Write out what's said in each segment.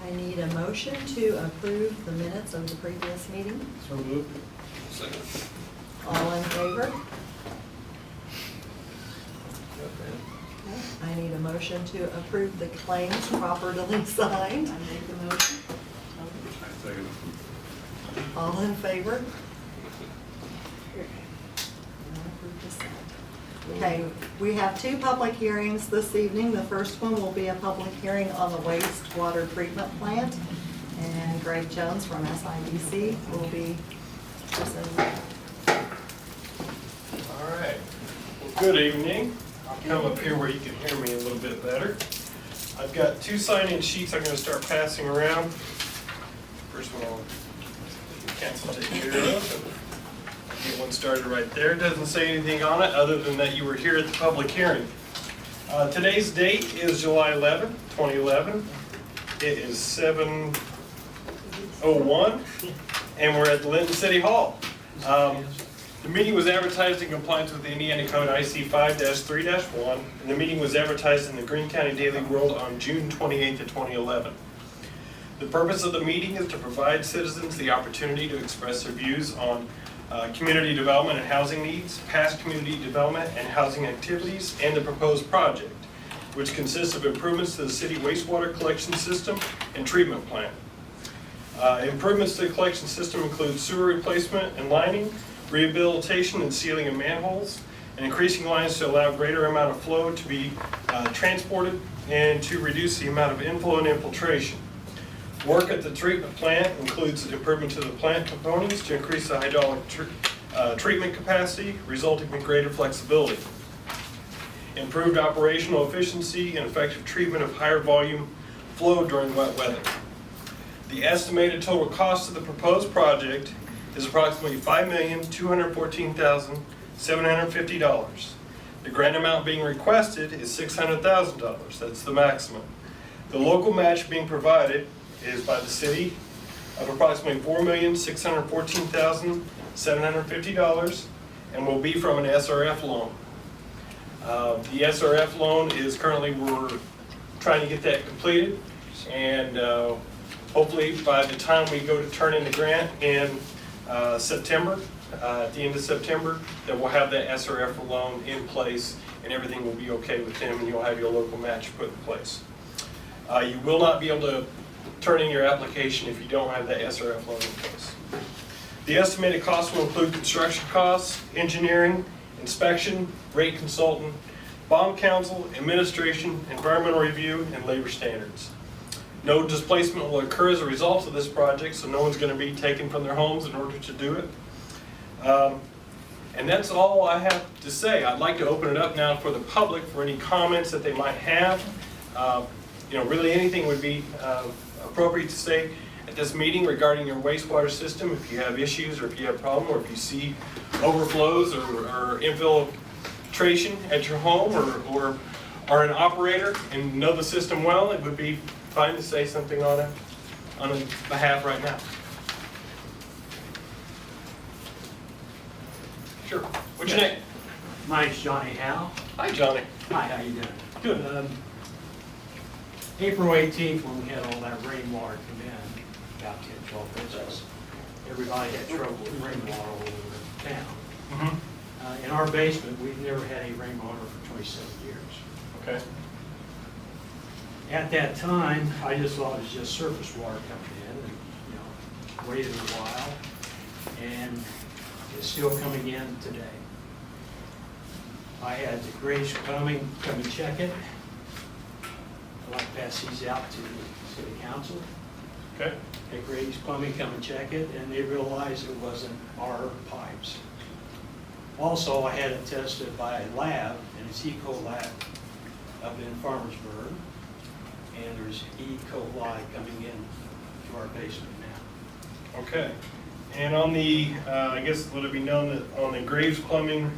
I need a motion to approve the minutes of the previous meeting. So moved. Second. All in favor? I need a motion to approve the claims properly signed. I make the motion. I second. All in favor? Okay, we have two public hearings this evening. The first one will be a public hearing on the wastewater treatment plant. And Greg Jones from SIDC will be presenting. All right. Well, good evening. I'll come up here where you can hear me a little bit better. I've got two sign-in sheets I'm going to start passing around. First one I'll cancel, take care of. Get one started right there. It doesn't say anything on it other than that you were here at the public hearing. Today's date is July 11th, 2011. It is 7:01, and we're at the Linton City Hall. The meeting was advertised in compliance with the Indiana Code IC 5-3-1, and the meeting was advertised in the Greene County Daily World on June 28th of 2011. The purpose of the meeting is to provide citizens the opportunity to express their views on community development and housing needs, past community development and housing activities, and the proposed project, which consists of improvements to the city wastewater collection system and treatment plant. Improvements to the collection system include sewer replacement and lining, rehabilitation and sealing of manholes, and increasing lines to allow greater amount of flow to be transported and to reduce the amount of inflow and infiltration. Work at the treatment plant includes improvement to the plant components to increase the hydraulic treatment capacity, resulting in greater flexibility. Improved operational efficiency and effective treatment of higher volume flow during wet weather. The estimated total cost of the proposed project is approximately $5,214,750. The grant amount being requested is $600,000. That's the maximum. The local match being provided is by the city of approximately $4,614,750 and will be from an SRF loan. The SRF loan is currently, we're trying to get that completed, and hopefully by the time we go to turn in the grant in September, at the end of September, that we'll have that SRF loan in place and everything will be okay with them, and you'll have your local match put in place. You will not be able to turn in your application if you don't have that SRF loan in place. The estimated cost will include construction costs, engineering, inspection, rate consultant, bond counsel, administration, environmental review, and labor standards. No displacement will occur as a result of this project, so no one's going to be taken from their homes in order to do it. And that's all I have to say. I'd like to open it up now for the public for any comments that they might have. Really anything would be appropriate to say at this meeting regarding your wastewater system. If you have issues, or if you have a problem, or if you see overflows or infiltration at your home, or are an operator and know the system well, it would be fine to say something on behalf right now. Sure. What's your name? My name's Johnny Howe. Hi, Johnny. Hi, how you doing? Good. April 18th, when we had all that rainwater come in, about 10, 12 inches, everybody had trouble with rainwater all over the town. Mm-hmm. In our basement, we've never had any rainwater for 27 years. Okay. At that time, I just thought it was just surface water coming in, and waited a while, and it's still coming in today. I had the Grace Plumbing come and check it. I'd like to pass these out to the city council. Okay. Had Grace Plumbing come and check it, and they realized it wasn't our pipes. Also, I had it tested by a lab, and it's E. coli up in Farmersburg, and there's E. coli coming in to our basement now. Okay. And on the, I guess let it be known that on the Graves Plumbing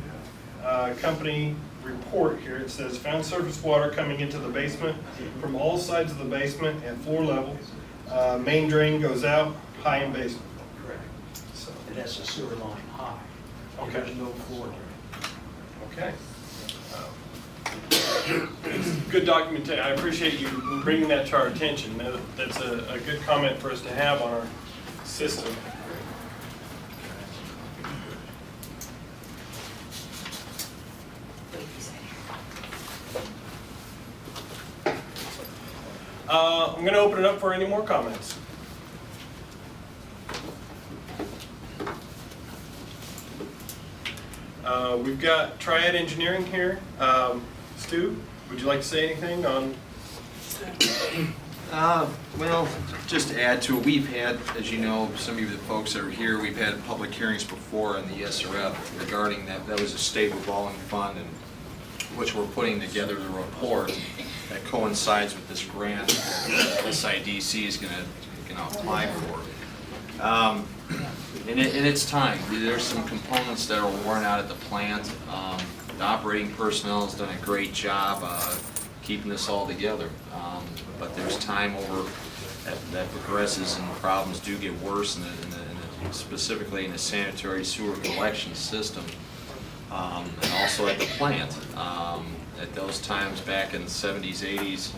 Company report here, it says found surface water coming into the basement from all sides of the basement at floor level. Main drain goes out, high in basement. Correct. So, And that's a sewer line high. And Okay. there's no floor drain. okay. good documentation. I appreciate you bringing that to our attention. That's a good comment for us to have on our system. I'm going to open it up for any more comments. We've got Triad Engineering here. Stu, would you like to say anything on? Well, just to add to it, we've had, as you know, some of you the folks that are here, we've had public hearings before in the SRF regarding that. That was a state revolving fund, and which we're putting together the report that coincides with this grant that SIDC is going to apply for. And it's time. There's some components that are worn out at the plant. The operating personnel has done a great job keeping this all together. But there's time over that progresses and problems do get worse, specifically in the sanitary sewer collection system, and also at the plant. At those times back in the 70s, 80s,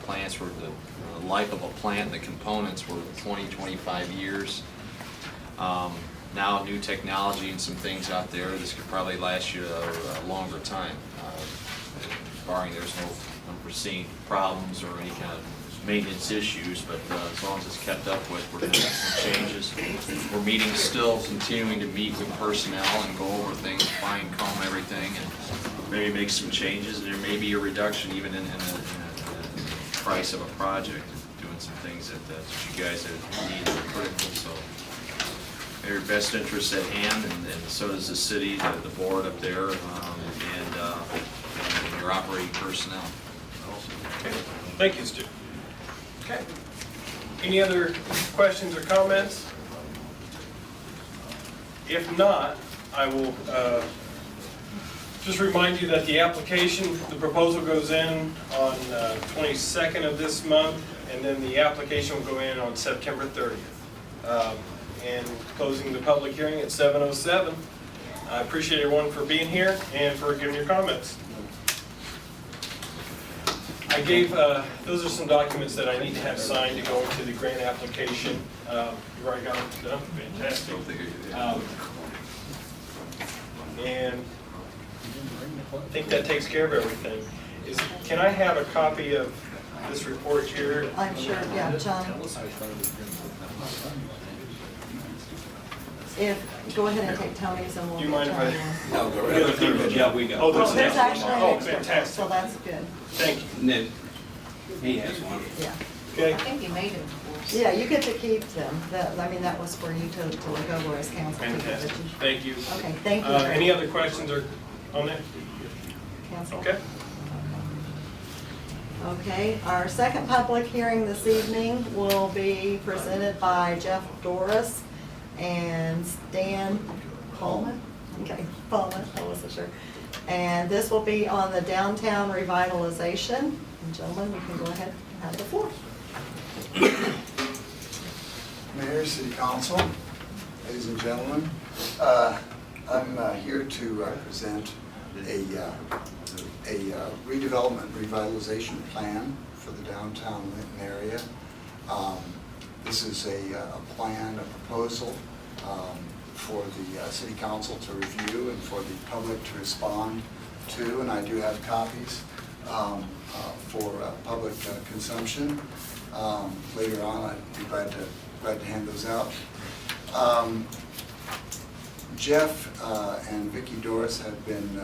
plants were the life of a plant, the components were 20, 25 years. Now new technology and some things out there, this could probably last you a longer time, barring there's no unforeseen problems or any kind of maintenance issues, but as long as it's kept up with, we're going to make some changes. We're meeting still, continuing to meet with personnel and go over things, fine comb everything, and maybe make some changes. There may be a reduction even in the price of a project, doing some things that you guys have need and are critical. So your best interests at hand, and so does the city, the board up there, and your operating personnel. Okay. Thank you, Stu. Okay. Any other questions or comments? If not, I will just remind you that the application, the proposal goes in on 22nd of this month, and then the application will go in on September 30th. And closing the public hearing at 7:07. I appreciate everyone for being here and for giving your comments. I gave, those are some documents that I need to have signed to go into the grant application. You already got it done? Fantastic. And I think that takes care of everything. Can I have a copy of this report here? I'm sure, yeah, John. Go ahead and take Tony's and we'll. Do you mind if I? No, go right ahead. Yeah, we got. Oh, Oh, there's an actually extra one. an Oh, extra, fantastic. so that's good, Thank you. And then he has one. yeah. Okay. I think you made it. Yeah, you get to keep them. That was for you to look over as council. Fantastic. Thank you. Okay, thank you. Any other questions or on that? Council? Okay. Okay, our second public hearing this evening will be presented by Jeff Doris and Stan Coleman. Okay, Coleman, I wasn't sure. And this will be on the downtown revitalization. And gentlemen, you can go ahead and have the floor. Mayor, City Council, ladies and gentlemen, I'm here to present a redevelopment revitalization plan for the downtown Linton area. This is a plan, a proposal for the City Council to review and for the public to respond to, and I do have copies for public consumption. Later on, I'd be glad to hand those out. Jeff and Vicki Doris have been,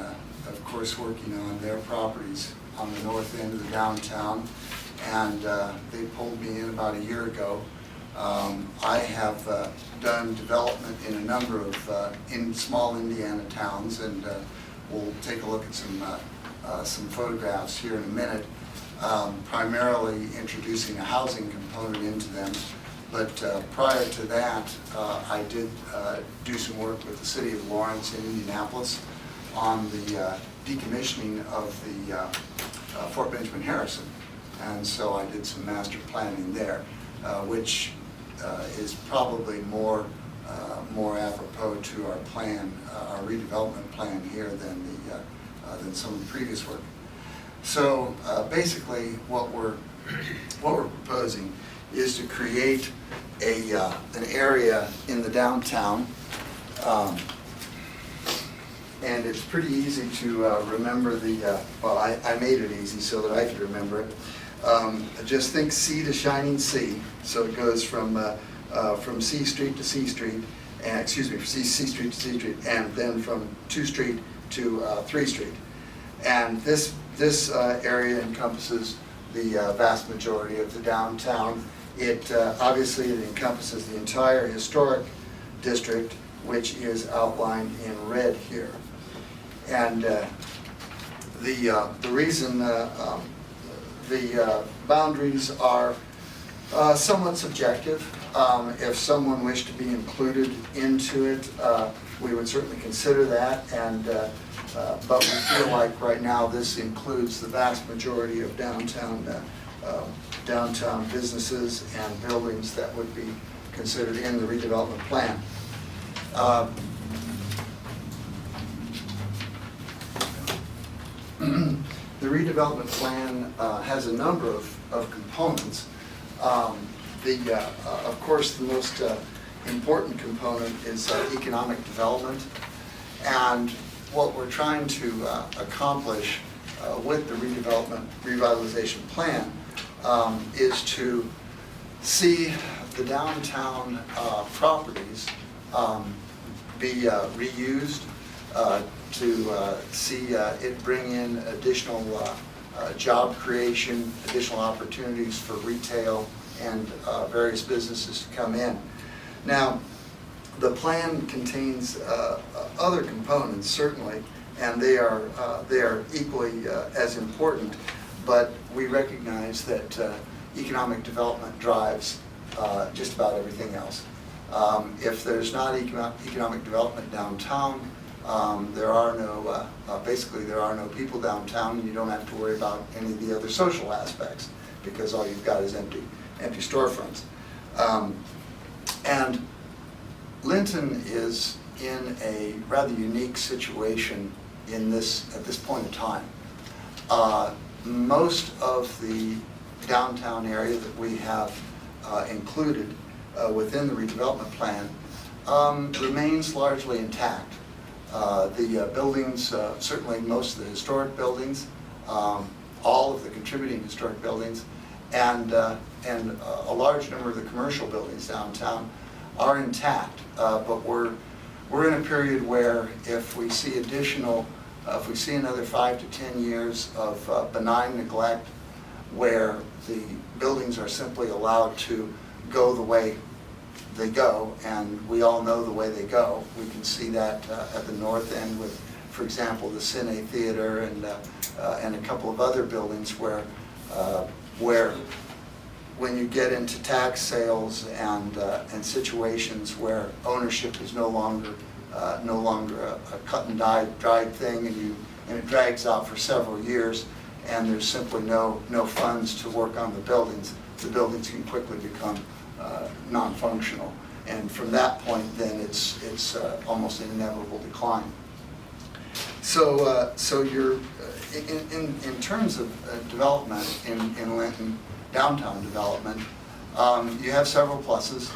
of course, working on their properties on the north end of the downtown, and they pulled me in about a year ago. I have done development in a number of small Indiana towns, and we'll take a look at some photographs here in a minute, primarily introducing a housing component into them. But prior to that, I did do some work with the City of Lawrence in Indianapolis on the decommissioning of the Fort Benjamin Harrison. And so I did some master planning there, which is probably more apropos to our plan, our redevelopment plan here than some of the previous work. So basically, what we're proposing is to create an area in the downtown. And it's pretty easy to remember well, I made it easy so that I could remember it. Just think C to shining C. So it goes from C Street to C Street, and excuse me, C Street to C Street, and then from 2 Street to 3 Street. And this area encompasses the vast majority of the downtown. Obviously it encompasses the entire historic district, which is outlined in red here. And the reason the boundaries are somewhat subjective. If someone wished to be included into it, we would certainly consider that. But we feel like right now this includes the vast majority of downtown businesses and buildings that would be considered in the redevelopment plan. The redevelopment plan has a number of components. Of course, the most important component is economic development. And what we're trying to accomplish with the revitalization plan is to see the downtown properties be reused, to see it bring in additional job creation, additional opportunities for retail and various businesses to come in. Now, the plan contains other components, certainly, and they are equally as important, but we recognize that economic development drives just about everything else. If there's not economic development downtown, basically there are no people downtown, and you don't have to worry about any of the other social aspects, because all you've got is empty storefronts. And Linton is in a rather unique situation at this point in time. Most of the downtown area that we have included within the redevelopment plan remains largely intact. The buildings, certainly most of the historic buildings, all of the contributing historic buildings, and a large number of the commercial buildings downtown are intact. But we're in a period where if we see another 5 to 10 years of benign neglect, where the buildings are simply allowed to go the way they go, and we all know the way they go. We can see that at the north end with, for example, the Cine Theater and a couple of other buildings where when you get into tax sales and situations where ownership is no longer a cut and dried thing, and it drags out for several years, and there's simply no funds to work on the buildings can quickly become non-functional, and from that point, then it's almost an inevitable decline. So you're in terms of development in Linton, downtown development, you have several pluses.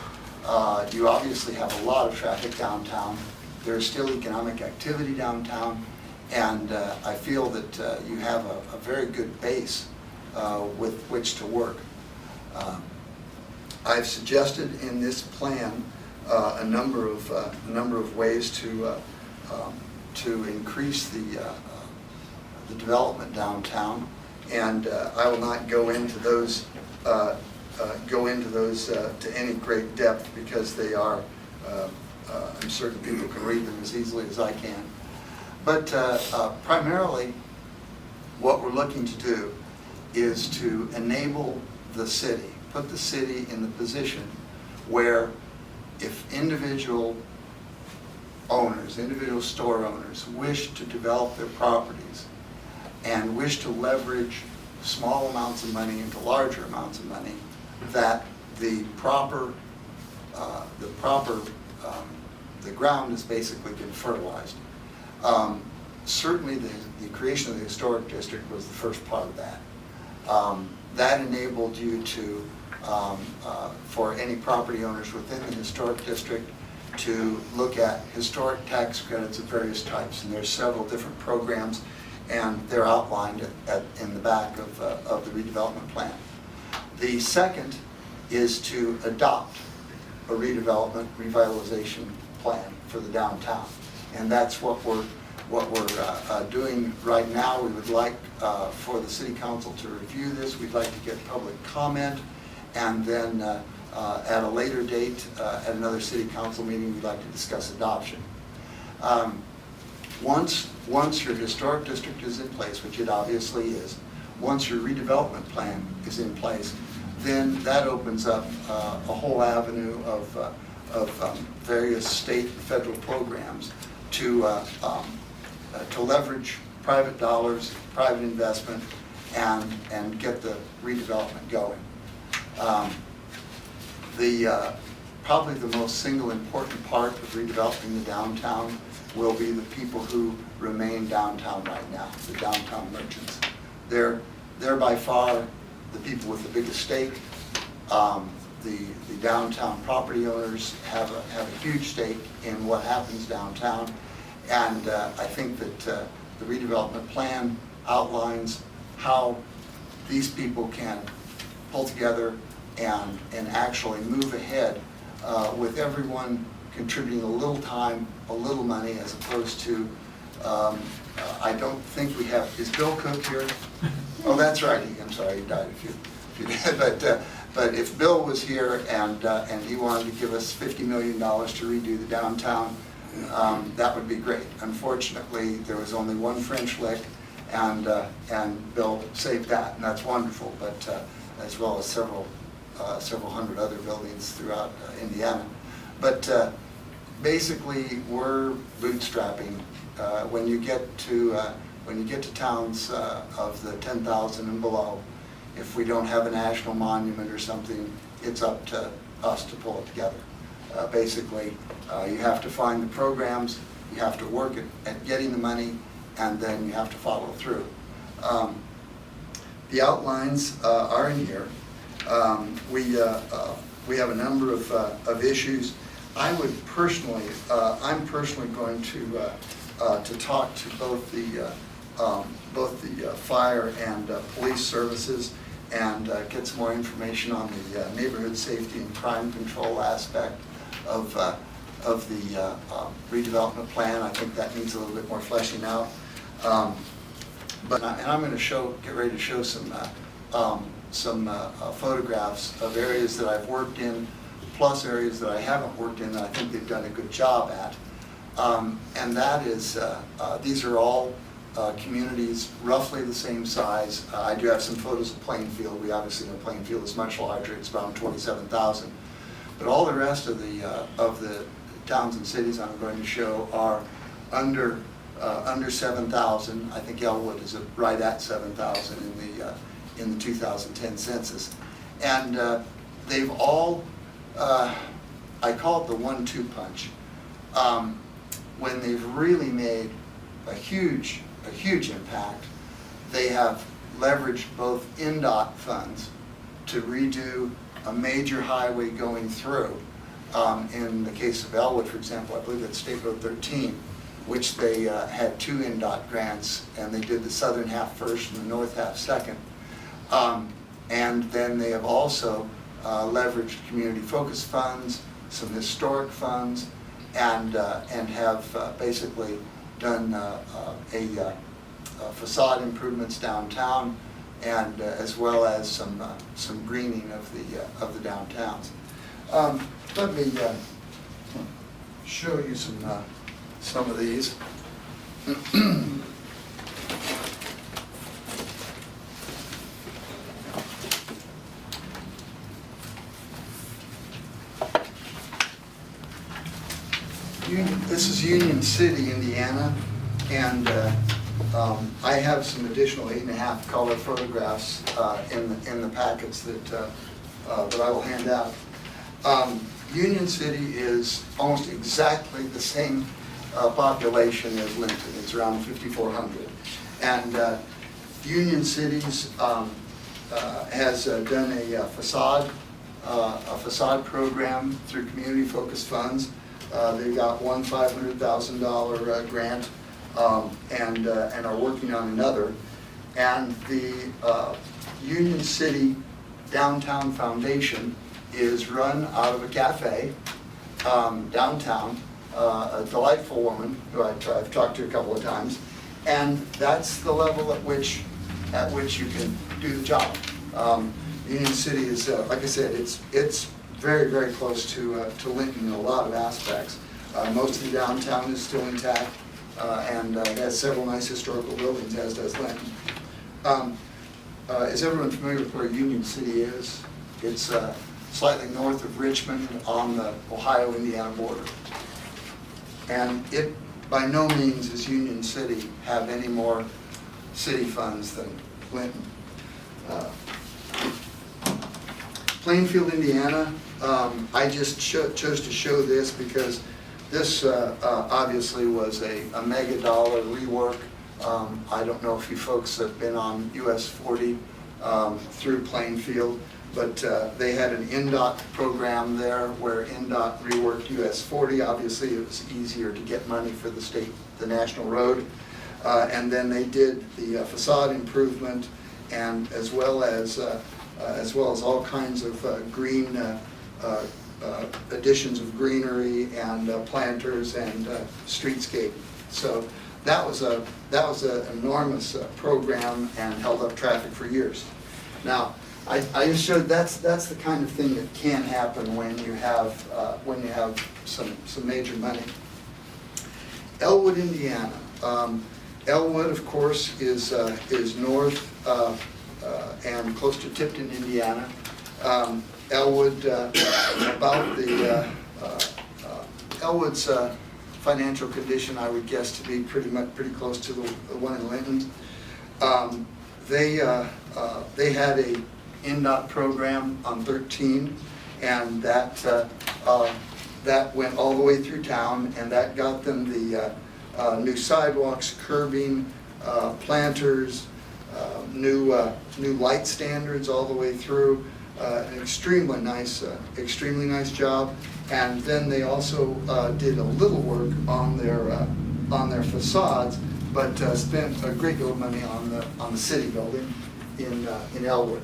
You obviously have a lot of traffic downtown. There's still economic activity downtown, and I feel that you have a very good base with which to work. I've suggested in this plan a number of ways to increase the development downtown, and I will not go into those to any great depth, because they are. I'm certain people can read them as easily as I can. But primarily, what we're looking to do is to enable the city, put the city in the position where if individual owners, individual store owners wish to develop their properties and wish to leverage small amounts of money into larger amounts of money, that the ground has basically been fertilized. certainly the creation of the historic district was the first part of that. That enabled you to, for any property owners within the historic district, to look at historic tax credits of various types, and there's several different programs, and they're outlined in the back of the redevelopment plan. The second is to adopt a redevelopment revitalization plan for the downtown, and that's what we're doing right now. We would like for the city council to review this. We'd like to get public comment, and then at a later date, at another city council meeting, we'd like to discuss adoption. Once your historic district is in place, which it obviously is, once your redevelopment plan is in place, then that opens up a whole avenue of various state and federal programs to leverage private dollars, private investment, and get the redevelopment going. Probably the most single important part of redeveloping the downtown will be the people who remain downtown right now, the downtown merchants. They're by far the people with the biggest stake. The downtown property owners have a huge stake in what happens downtown, and I think that the redevelopment plan outlines how these people can pull together and actually move ahead with everyone contributing a little time, a little money, as opposed to, I don't think we have, is Bill Cook here? Oh, that's right, I'm sorry, he died if you did, but if Bill was here and he wanted to give us $50 million to redo the downtown, that would be great. Unfortunately, there was only one French lick, and Bill saved that, and that's wonderful, but as well as several hundred other buildings throughout Indiana. But basically, we're bootstrapping. When you get to towns of the 10,000 and below, if we don't have a national monument or something, it's up to us to pull it together. Basically, you have to find the programs, you have to work at getting the money, and then you have to follow through. The outlines are in here. We have a number of issues. I would personally, I'm personally going to talk to both the fire and police services and get some more information on the neighborhood safety and crime control aspect of the redevelopment plan. I think that needs a little bit more fleshing out. And I'm going to get ready to show some photographs of areas that I've worked in, plus areas that I haven't worked in that I think they've done a good job at. And that is, these are all communities roughly the same size. I do have some photos of Plainfield. We obviously know Plainfield is much larger. It's around 27,000. But all the rest of the towns and cities I'm going to show are under 7,000. I think Elwood is right at 7,000 in the 2010 census. And they've all, I call it the 1-2 punch. When they've really made a huge impact, they have leveraged both NDOT funds to redo a major highway going through. In the case of Elwood, for example, I believe it's State Road 13, which they had 2 NDOT grants, and they did the southern half first and the north half second. And then they have also leveraged community focus funds, some historic funds, and have basically done facade improvements downtown, and as well as some greening of the downtowns. Let me show you some of these. This is Union City, Indiana, and I have some additional 8.5 color photographs in the packets that I will hand out. Union City is almost exactly the same population as Linton. It's around 5,400. And Union Cities has done a facade program through community-focused funds. They got one $500,000 grant and are working on another. And the Union City Downtown Foundation is run out of a cafe downtown, a delightful woman who I've talked to a couple of times, and that's the level at which you can do the job. Union City is, like I said, it's very, very close to Linton in a lot of aspects. Most of the downtown is still intact, and it has several nice historical buildings, as does Linton. Is everyone familiar with where Union City is? It's slightly north of Richmond on the Ohio-Indiana border. And it, by no means, does Union City have any more city funds than Linton. Plainfield, Indiana, I just chose to show this because this obviously was a mega dollar rework. I don't know if you folks have been on US 40 through Plainfield, but they had an NDOT program there where NDOT reworked US 40. Obviously, it was easier to get money for the state, the national road. And then they did the facade improvement, and as well as all kinds of green additions of greenery and planters and streetscape. So that was an enormous program and held up traffic for years. Now, I just showed that's the kind of thing that can happen when you have some major money. Elwood, Indiana. Elwood, of course, is north and close to Tipton, Indiana. Elwood, Elwood's financial condition, I would guess, to be pretty close to the one in Linton. They had a NDOT program on 13, and that went all the way through town, and that got them the new sidewalks, curbing, planters, new light standards all the way through. An extremely nice job. And then they also did a little work on their facades, but spent a great deal of money on the city building in Elwood.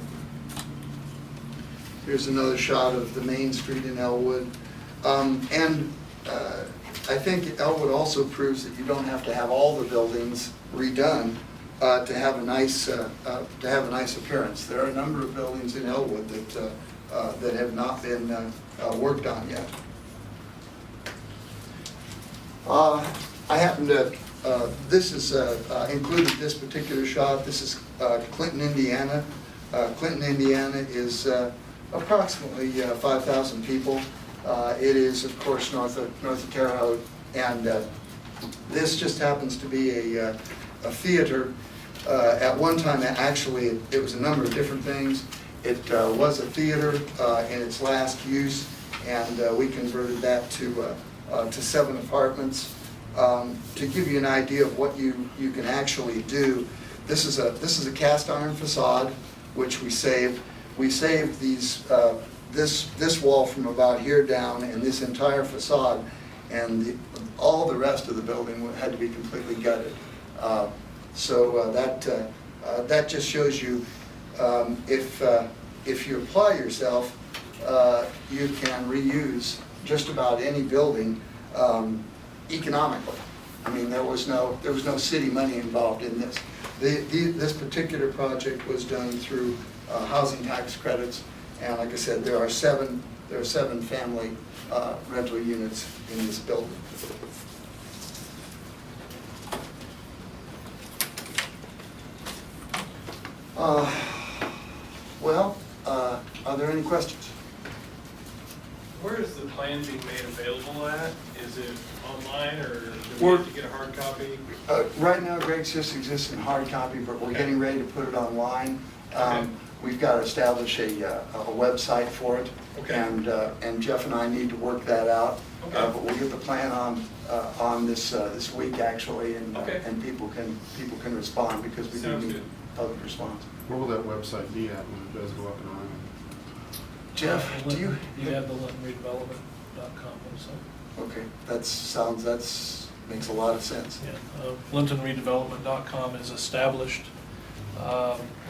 Here's another shot of the main street in Elwood. I think Elwood also proves that you don't have to have all the buildings redone to have a nice appearance. There are a number of buildings in Elwood that have not been worked on yet. I happen to this is included this particular shot. This is Clinton, Indiana. Clinton, Indiana is approximately 5,000 people. It is, of course, north of Terre Haute, and this just happens to be a theater. At one time, actually, it was a number of different things. It was a theater in its last use, and we converted that to 7 apartments. To give you an idea of what you can actually do, this is a cast iron facade, which we saved. We saved these this wall from about here down, and this entire facade, and all the rest of the building had to be completely gutted. So that just shows you if you apply yourself, you can reuse just about any building economically. I mean, there was no city money involved in this. This particular project was done through housing tax credits, and like I said, there are seven family rental units in this building. Are there any questions? Where is the plan being made available at? Is it online, or do we We're- have to get a hard copy? Right now, Greg's just exists in hard copy, but we're getting ready to put it online. Okay. we've got to establish a website for it. Okay. And Jeff and I need to work that out. Okay. But we'll get the plan on this week actually, and Okay. and people can respond, because we do Sounds need good. public response. Where will that website be at when it does go up and running? Jeff, do you? You have the lintonredevelopment.com website. Okay, makes a lot of sense. Yeah, lintonredevelopment.com is established.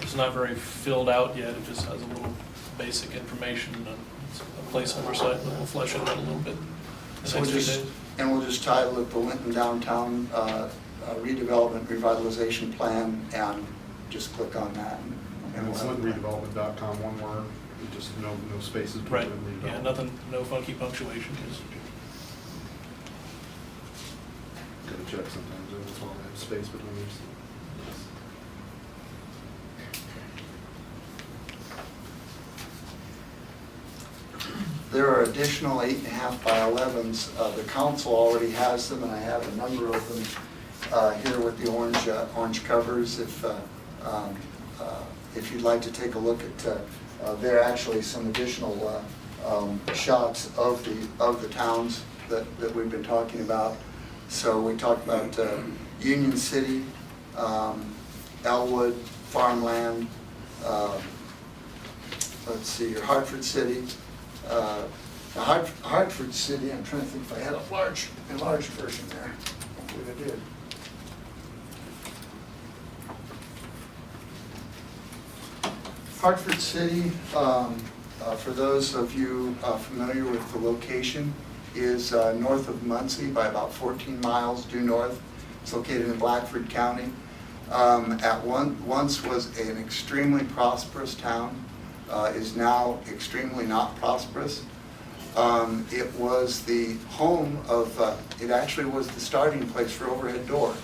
It's not very filled out yet, it just has a little basic information, and it's a placeholder site, but we'll flesh it out a little bit in the So next few days. we'll just title it the Linton Downtown Redevelopment Revitalization Plan, and just click on that. And we'll it's have the plan. lintonredevelopment.com, one word, just no spaces between Right, redevelopment. yeah, nothing, no funky punctuation, just Gotta check sometimes, it's all that space between each. There are additional 8.5 by 11s. The council already has them, and I have a number of them here with the orange covers. If you'd like to take a look at, there are actually some additional shots of the towns that we've been talking about. So we talked about Union City, Elwood, Farmland, let's see, Hartford City. Hartford City, I'm trying to think if I had a large version there. I believe I did. Hartford City, for those of you familiar with the location, is north of Muncie by about 14 miles due north. It's located in Blackford County. Once was an extremely prosperous town, is now extremely not prosperous. It was the home of, it actually was the starting place for Overhead Door.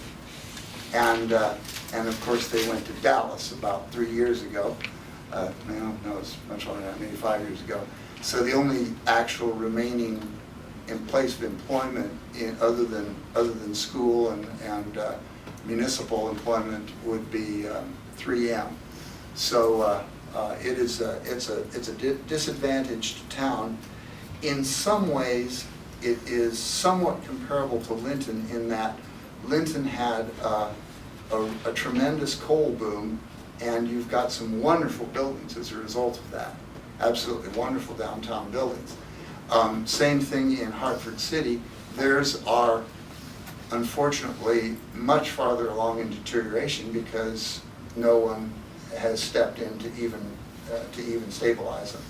And of course they went to Dallas about 3 years ago. No, it's much longer than that, maybe 5 years ago. So the only actual remaining in place of employment other than school and municipal employment would be 3M. So it's a disadvantaged town. In some ways, it is somewhat comparable to Linton in that Linton had a tremendous coal boom, and you've got some wonderful buildings as a result of that. Absolutely wonderful downtown buildings. Same thing in Hartford City. Theirs are unfortunately much farther along in deterioration because no one has stepped in to even stabilize them.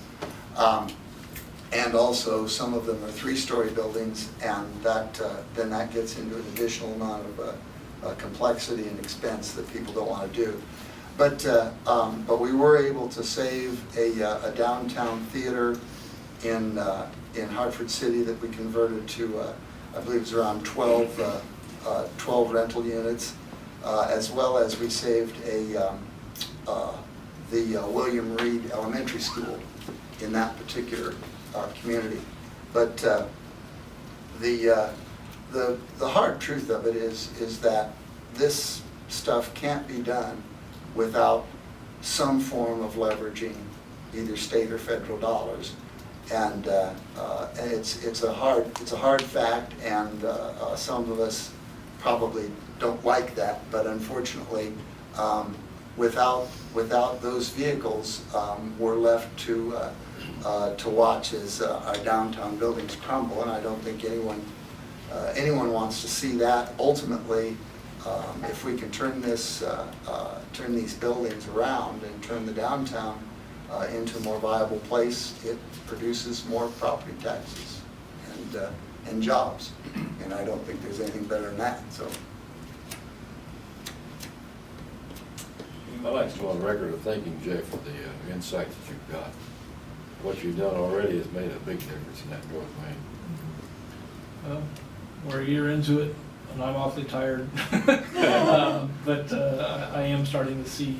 And also some of them are 3-story buildings, and then that gets into an additional amount of complexity and expense that people don't want to do. But we were able to save a downtown theater in Hartford City that we converted to, I believe it was around 12 rental units, as well as we saved the William Reed Elementary School in that particular community. But the hard truth of it is that this stuff can't be done without some form of leveraging either state or federal dollars, and it's a hard fact, and some of us probably don't like that, but unfortunately, without those vehicles, we're left to watch as our downtown buildings crumble, and I don't think anyone wants to see that. Ultimately, if we can turn these buildings around and turn the downtown into a more viable place, it produces more property taxes and jobs, and I don't think there's anything better than that. So. I'd like to go on record of thanking Jay for the insight that you've got. What you've done already has made a big difference in that North Main. We're a year into it, and I'm awfully tired. But I am starting to see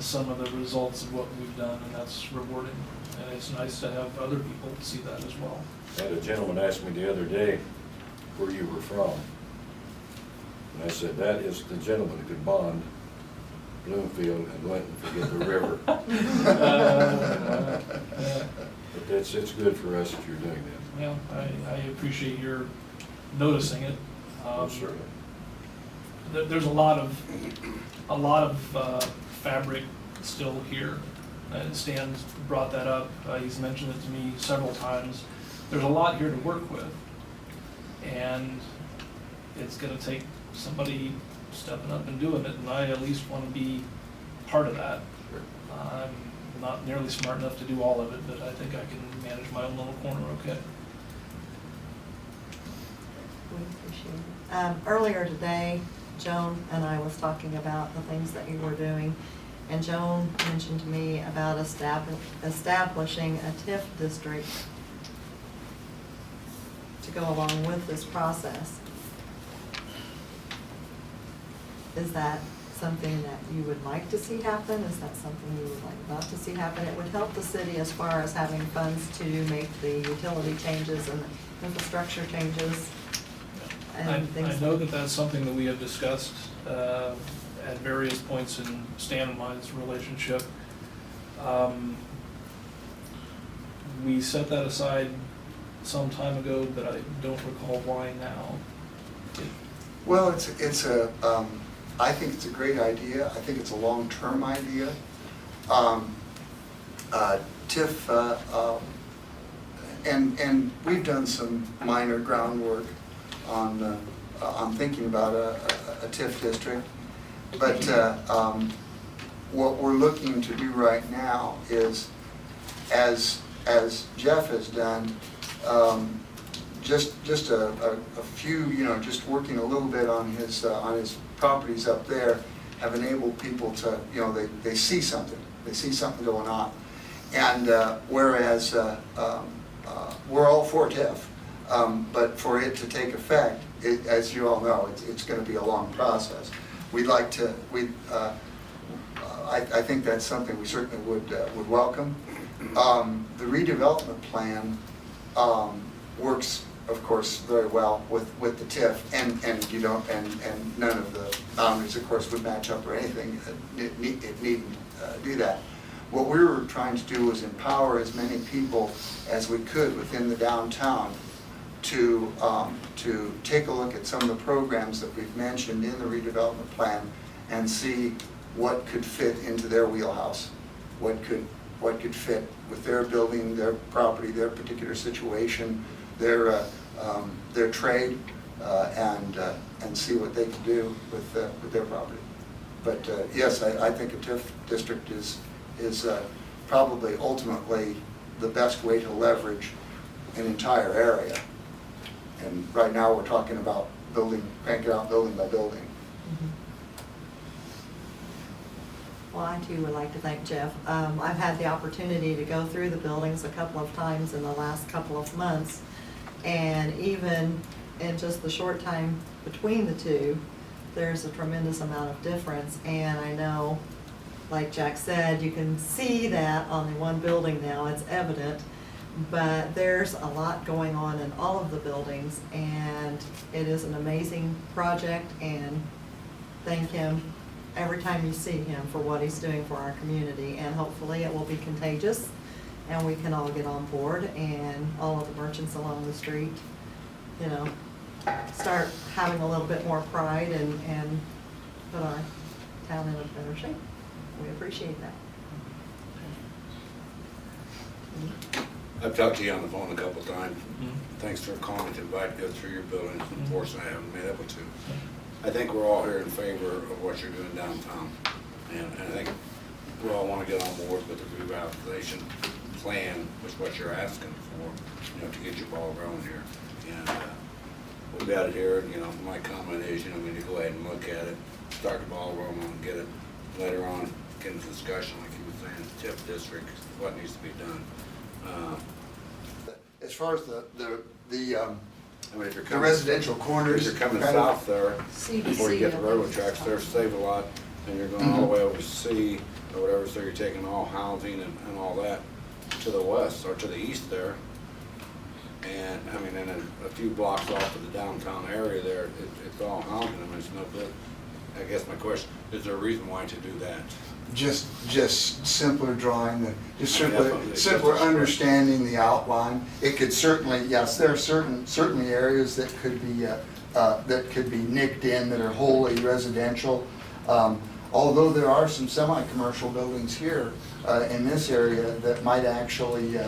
some of the results of what we've done, and that's rewarding. And it's nice to have other people see that as well. I had a gentleman ask me the other day where you were from. And I said, that is the gentleman who could bond Bloomfield and Linton forget the river. Yeah. But it's good for us that you're doing that. Well, I appreciate your noticing it. Certainly. There's a lot of fabric still here. Stan's brought that up. He's mentioned it to me several times. There's a lot here to work with. And it's gonna take somebody stepping up and doing it, and I at least wanna be part of that. I'm not nearly smart enough to do all of it, but I think I can manage my own little corner okay. We appreciate it. Earlier today, Joan and I was talking about the things that you were doing, and Joan mentioned to me about establishing a TIF district to go along with this process. Is that something that you would like to see happen? Is that something you would like not to see happen? It would help the city as far as having funds to make the utility changes and infrastructure changes and things. I know that that's something that we have discussed at various points in Stan and mine's relationship. We set that aside some time ago, but I don't recall why now. Well, I think it's a great idea. I think it's a long-term idea. TIF, and we've done some minor groundwork on thinking about a TIF district. But what we're looking to do right now is, as Jeff has done, just a few, just working a little bit on his properties up there, have enabled people to, they see something going on. And whereas we're all for TIF, but for it to take effect, as you all know, it's going to be a long process. We'd like to, I think that's something we certainly would welcome. The redevelopment plan works, of course, very well with the TIF, and you don't, and none of the boundaries, of course, would match up or anything. It needn't do that. What we were trying to do was empower as many people as we could within the downtown to take a look at some of the programs that we've mentioned in the redevelopment plan and see what could fit into their wheelhouse, what could fit with their building, their property, their particular situation, their trade, and see what they can do with their property. But yes, I think a TIF district is probably ultimately the best way to leverage an entire area. And right now we're talking about crank it out building by building. Mm-hmm. Well, I too would like to thank Jeff. I've had the opportunity to go through the buildings a couple of times in the last couple of months, and even in just the short time between the two, there's a tremendous amount of difference. And I know, like Jack said, you can see that on the one building now, it's evident, but there's a lot going on in all of the buildings, and it is an amazing project, and thank him every time you see him for what he's doing for our community, and hopefully it will be contagious and we can all get on board, and all of the merchants along the street, start having a little bit more pride and put our town in a better shape. We appreciate that. I've talked to you on the phone a couple of times. Thanks for calling to invite us through your buildings. Unfortunately, I haven't been able to. I think we're all here in favor of what you're doing downtown. And I think we all want to get on board with the revitalization plan, which is what you're asking for, to get your ball rolling here. And we've got it here, and, my comment is, we need to go ahead and look at it, start the ball rolling, and get it later on, get into discussion, like you were saying, TIF district, what needs to be done. As far as the If you're the coming, residential corners. if you're coming kind of- south there, before you get the railroad tracks, there save a lot, and you're going all the way over to C or whatever, so you're taking all housing and all that to the west or to the east there. And and then a few blocks off of the downtown area there, it's all housing, it's no good. I guess my question, is there a reason why to do that? Just simpler drawing, just I mean, that's simpler, what- simpler that's what- understanding the outline. It could certainly, yes, there are certainly areas that could be nicked in that are wholly residential. Although there are some semi-commercial buildings here in this area that might actually,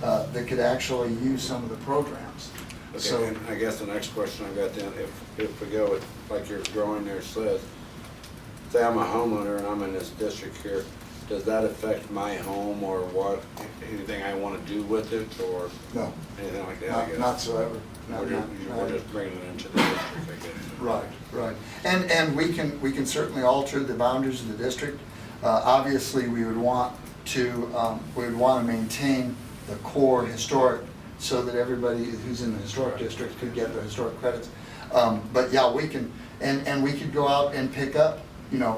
that could actually use some of the programs. Okay, So, and I guess the next question I got then, if we go with, like your drawing there says, say I'm a homeowner and I'm in this district here, does that affect my home or what, anything I want to do with it or no, anything like that, I guess? not so ever. We're just bringing it into the district, I guess. Right. And we can certainly alter the boundaries of the district. Obviously, we would want to maintain the core historic so that everybody who's in the historic district could get the historic credits. But yeah, we can, and we could go out and pick up,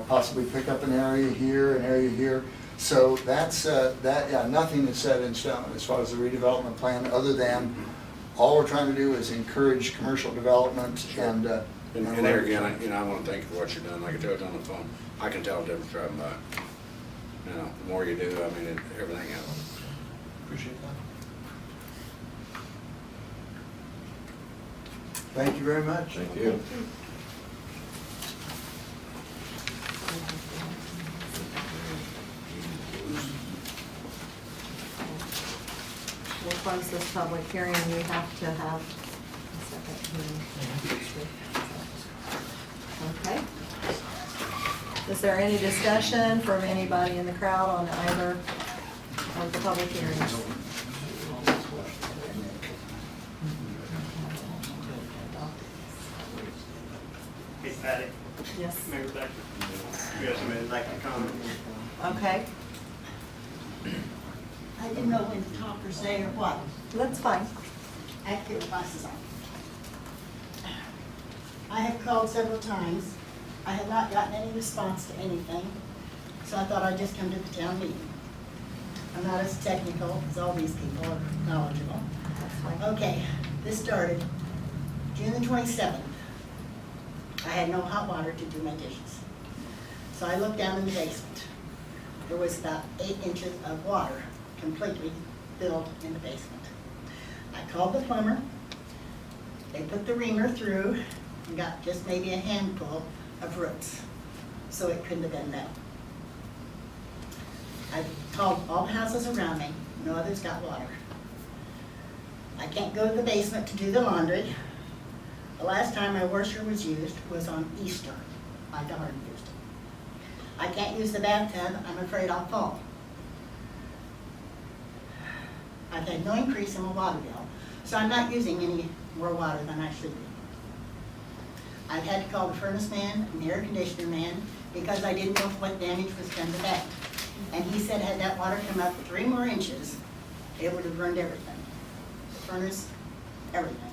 possibly pick up an area here, an area here. So that's, nothing is set in stone as far as the redevelopment plan, other than all we're trying to do is encourage commercial development and. And there again, I want to thank you for what you're doing. Like I told you on the phone, I can tell the difference driving by. The more you do, I mean, everything else. Appreciate that. Thank you very much. Thank you. We'll close this public hearing. We have to have a second hearing. Okay. Is there any discussion from anybody in the crowd on either of the public hearings? Hey Patty, Yes. Mayor Becker, we have somebody that'd like to comment. Okay, I didn't know when to talk or say or what. that's fine. Active classes on. I have called several times. I have not gotten any response to anything, so I thought I'd just come to the town meeting. I'm not as technical as all these people are knowledgeable. That's fine. Okay, this started June the 27th. I had no hot water to do my dishes. So I looked down in the basement. There was about 8 inches of water completely filled in the basement. I called the plumber. They put the reamer through and got just maybe a handful of roots, so it couldn't have been that. I called all the houses around me, no others got water. I can't go to the basement to do the laundry. The last time my washer was used was on Easter. My daughter used it. I can't use the bathtub, I'm afraid I'll fall. I've had no increase in my water bill, so I'm not using any more water than I should be. I've had to call the furnace man and the air conditioner man because I didn't know what damage was done to that. And he said had that water come up 3 more inches, it would have burned everything. The furnace, everything.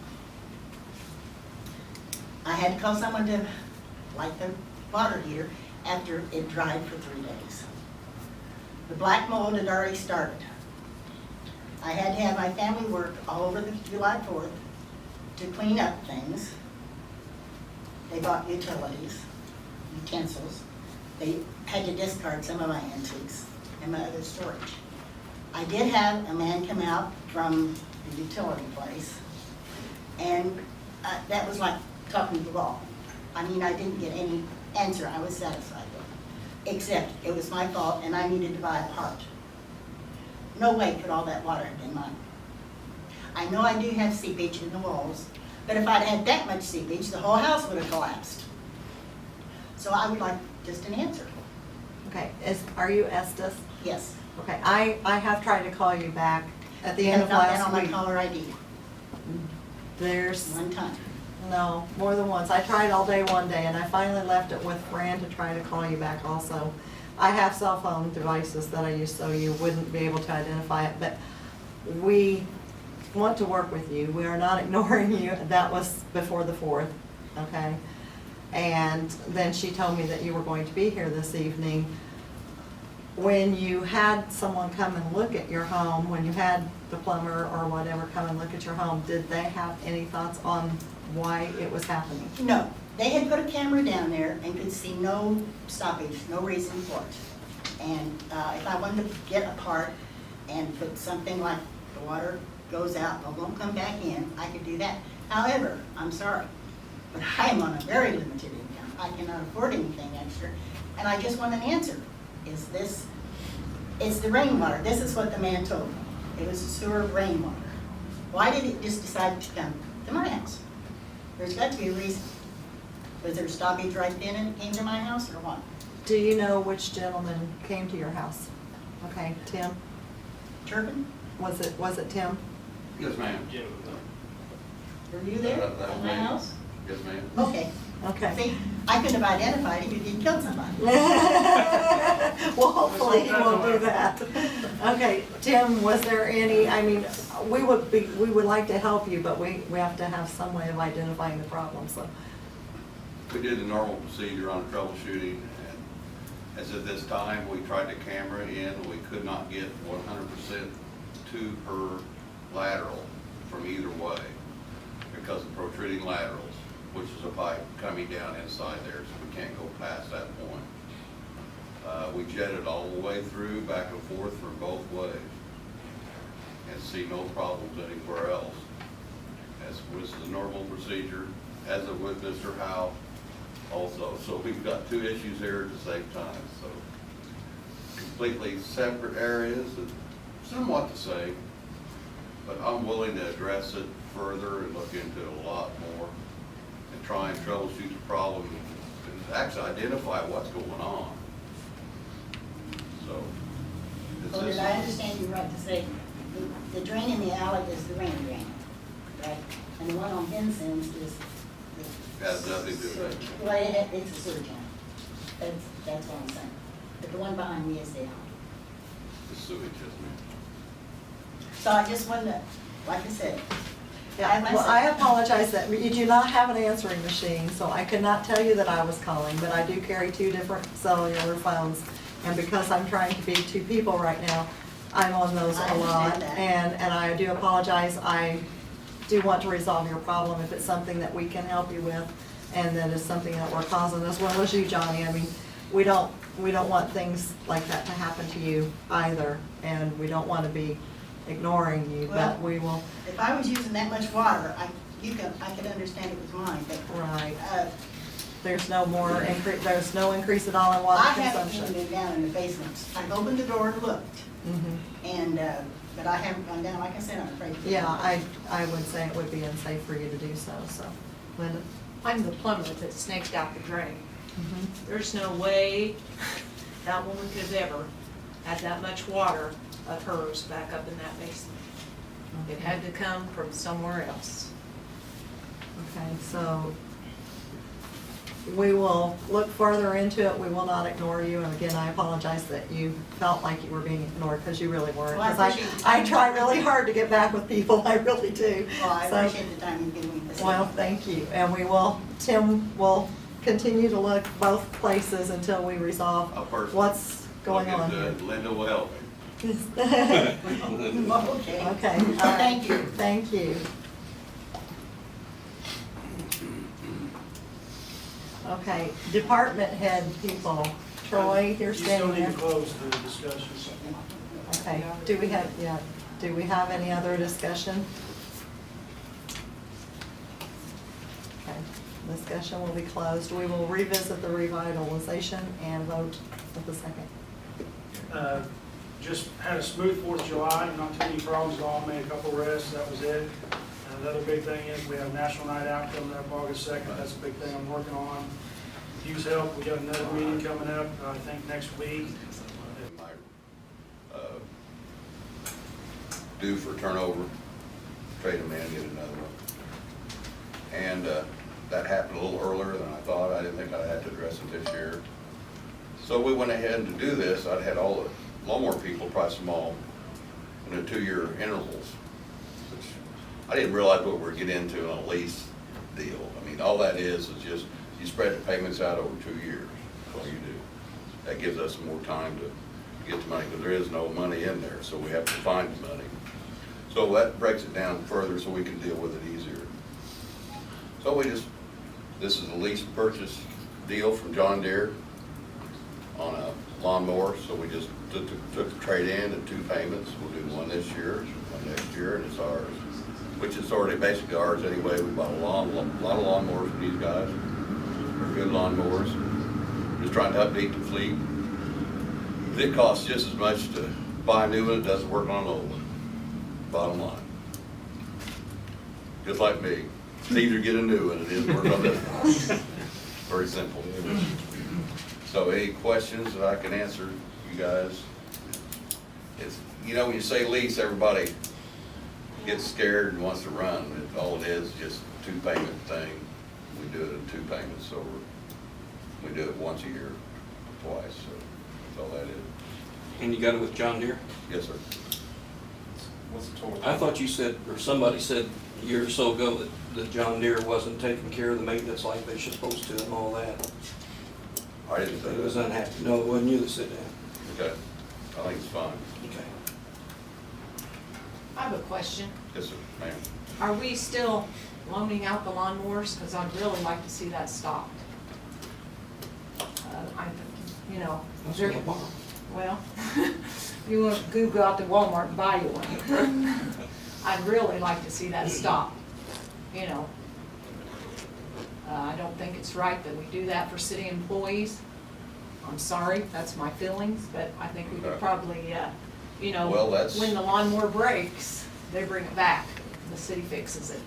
I had to call someone to light the water heater after it dried for 3 days. The black mold had already started. I had to have my family work all over the July 4th to clean up things. They bought utilities, utensils. They had to discard some of my antiques and my other storage. I did have a man come out from the utility place, and that was like talking to the wall. I mean, I didn't get any answer I was satisfied with, except it was my fault and I needed to buy a part. No way could all that water have been mine. I know I do have seepage in the walls, but if I'd had that much seepage, the whole house would have collapsed. So I would like just an answer. Okay, are you Estes? Yes. Okay, I have tried to call you back at the end of Not been last on my week. caller ID, There's, one time. no, more than once. I tried all day one day, and I finally left it with Fran to try to call you back also. I have cell phone devices that I use, so you wouldn't be able to identify it, but we want to work with you. We are not ignoring you. That was before the 4th, okay? And then she told me that you were going to be here this evening. When you had someone come and look at your home, when you had the plumber or whatever come and look at your home, did they have any thoughts on why it was happening? No, they had put a camera down there and could see no stoppage, no reason for it. And if I wanted to get a part and put something like the water goes out but won't come back in, I could do that. However, I'm sorry, but I am on a very limited income. I cannot afford anything extra, and I just want an answer. Is this, it's the rainwater. This is what the man told me. It was sewer rainwater. Why did it just decide to come to my house? There's got to be a reason. Was there stoppage right then and it came to my house, or what? Do you know which gentleman came to your house? Okay, Tim? Turpin, Was it Tim? Yes, ma'am. were you there That at was my me. house? Yes, ma'am. Okay. Okay. See, I could have identified him if he'd killed somebody. Well, hopefully he won't do that. Okay, Tim, was there any, I mean, we would like to help you, but we have to have some way of identifying the problem, so. We did the normal procedure on troubleshooting, and as of this time, we tried to camera in, we could not get 100% 2 per lateral from either way because of protruding laterals, which is a pipe coming down inside there, so we can't go past that point. We jetted all the way through, back and forth from both ways, and see no problems anywhere else. As was the normal procedure, as it with Mr. Howe also. So we've got 2 issues here at the same time, so completely separate areas and somewhat the same, but I'm willing to address it further and look into it a lot more and try and troubleshoot the problem and actually identify what's going on. So, Well, did I understand you right to say the drain in the alley is the rain drain, right? And the one on Vincent's is the Has nothing to do with it. sewage. Well, it's a sewer drain. That's what I'm saying. But the one behind me is the alley. the sewage, yes, So I just wanted to, like I said, Yeah, well, I apologize that you do not have an answering machine, so I could not tell you that I was calling, but I do carry 2 different cellular phones. And because I'm trying to be 2 people right now, I'm on those I a lot. understand that. And I do apologize. I do want to resolve your problem if it's something that we can help you with and that is something that we're causing, as well as you, Johnny. I mean, we don't want things like that to happen to you either, and we don't want to be ignoring you, but Well, we will. if I was using that much water, I could understand it was mine, but Right. There's no more increase, there's no increase at all in water I haven't consumption. even been down in the basement. I've opened the door and looked, Mhm. and, but I haven't gone down. Like I said, I'm afraid to. Yeah, I would say it would be unsafe for you to do so, so. Linda? I'm the plumber that snaked out the drain. Mhm. There's no way that woman could have ever had that much water of hers back up in that basement. It had to come from somewhere else. Okay, so we will look further into it. We will not ignore you. And again, I apologize that you felt like you were being ignored, because you really weren't. Well, I 'Cause appreciate the I time. try really hard to get back with people, I really do. Well, I So- appreciate the time you've given me this. Well, thank you. And we will, Tim will continue to look both places until we resolve I'll personally what's going look on into here. it. Linda will help me. Okay. Okay, all right. Thank you. Thank you. Okay, department head people. Troy, you're You still standing need there. to close the discussion. Okay, do we have any other discussion? Okay, discussion will be closed. We will revisit the revitalization and vote at the second. Just had a smooth 4th of July, not too many problems at all, made a couple arrests, that was it. Another big thing is we have National Night Out coming up August 2nd, that's a big thing I'm working on. Use help, we got another meeting coming up, I think next week. Am I due for turnover, trade them in, get another one. And that happened a little earlier than I thought. I didn't think I had to address it this year. So we went ahead to do this. I'd had all the lawnmower people price them all in a 2-year intervals, which I didn't realize what we're getting into on a lease deal. I mean, all that is just you spread the payments out over 2 years. That's all you do. That gives us more time to get the money, because there is no money in there, so we have to find the money. So that breaks it down further so we can deal with it easier. So we just This is a lease purchase deal from John Deere on a lawnmower, so we just took the trade-in in 2 payments. We'll do one this year, one next year, and it's ours, which is already basically ours anyway. We bought a lot of lawnmowers from these guys. They're good lawnmowers. Just trying to update the fleet. It costs just as much to buy a new one as it does to work on an old one. Bottom line. Just like me. It's easier to get a new one than it is to work on this one. Very simple. So any questions that I can answer, you guys? It's, you know, when you say lease, everybody gets scared and wants to run. All it is just a 2-payment thing. We do it in 2 payments, so we do it once a year, twice, so that's all that is. And you got it with John Deere? Yes, sir. What's the total? I thought you said, or somebody said a year or so ago that John Deere wasn't taking care of the maintenance like they should supposed to and all that. I didn't say It was that. unhappy. No, it wasn't you that said that. Okay. I think it's fine. Okay. I have a question. Yes, sir, ma'am. Are we still loaning out the lawnmowers? Because I'd really like to see that stopped. You know, That's there- what I bought. well, you want to go out to Walmart and buy you one. I'd really like to see that stop, you know. I don't think it's right that we do that for city employees. I'm sorry, that's my feelings, but I think we could Okay. probably, you know, Well, that's- when the lawnmower breaks, they bring it back, the city fixes it.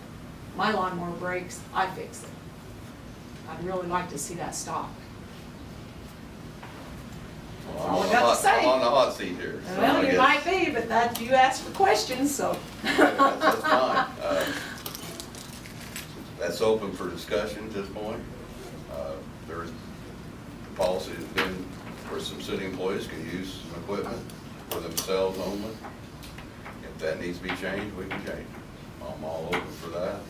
My lawnmower breaks, I fix it. I'd really like to see that stop. That's all I got to say. I'm on the hot seat here. so Well, I you guess- might be, but that, you asked for questions, so. That's fine. That's open for discussion at this point. There's, the policy has been where some city employees can use some equipment for themselves only. If that needs to be changed, we can change it. I'm all open for that.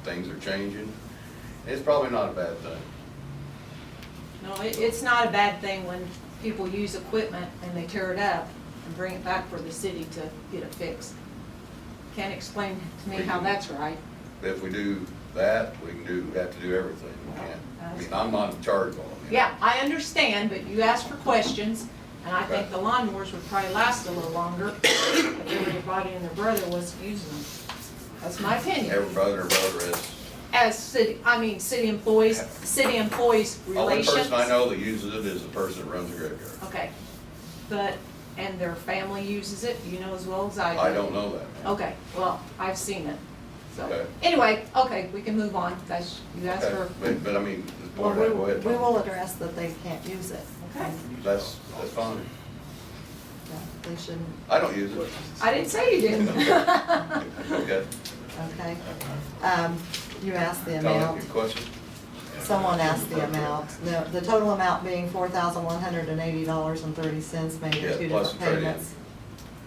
Things are changing. It's probably not a bad thing. No, it's not a bad thing when people use equipment and they tear it up and bring it back for the city to get it fixed. Can't explain to me how that's right. If we do that, we have to do everything. We can't. I mean, I'm not in charge of all of it. Yeah, I understand, but you asked for questions, and I think the lawnmowers would probably last a little longer if everybody and their brother was using them. That's my opinion. Every brother and brother is. As city employees Only relations. person I know that uses it is the person that runs the graveyard. Okay, but, and their family uses it, you know as well as I do. I don't know that, man. Okay, well, I've seen it, so, Okay. anyway, okay, we can move on, that's, you asked Okay, for, but I mean, Well, go ahead. we will address that they can't use it. okay. That's fine. Yeah, they shouldn't, I don't use it. I didn't say you didn't. Okay. okay. You asked the Tony, amount. your question? Someone asked the amount. The total amount being $4,180.30 made Yeah, in 2 plus different trade-in. payments.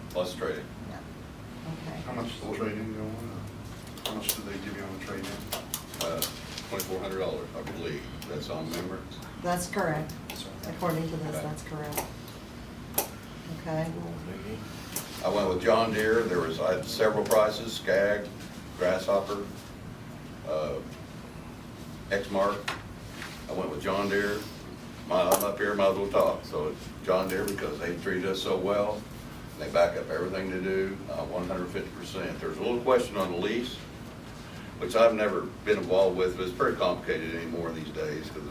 Plus trading. Okay. How much is the trade-in going on? How much do they give you on the trade-in? $2,400, I believe. That's on memory. That's correct. According to this, Okay. that's correct. Okay. I went with John Deere. I had several prices, Skag, Grasshopper, Exmark. I went with John Deere. I'm up here, might as well talk. So it's John Deere because they treat us so well. They back up everything they do, 150%. There's a little question on the lease, which I've never been involved with, but it's pretty complicated anymore these days because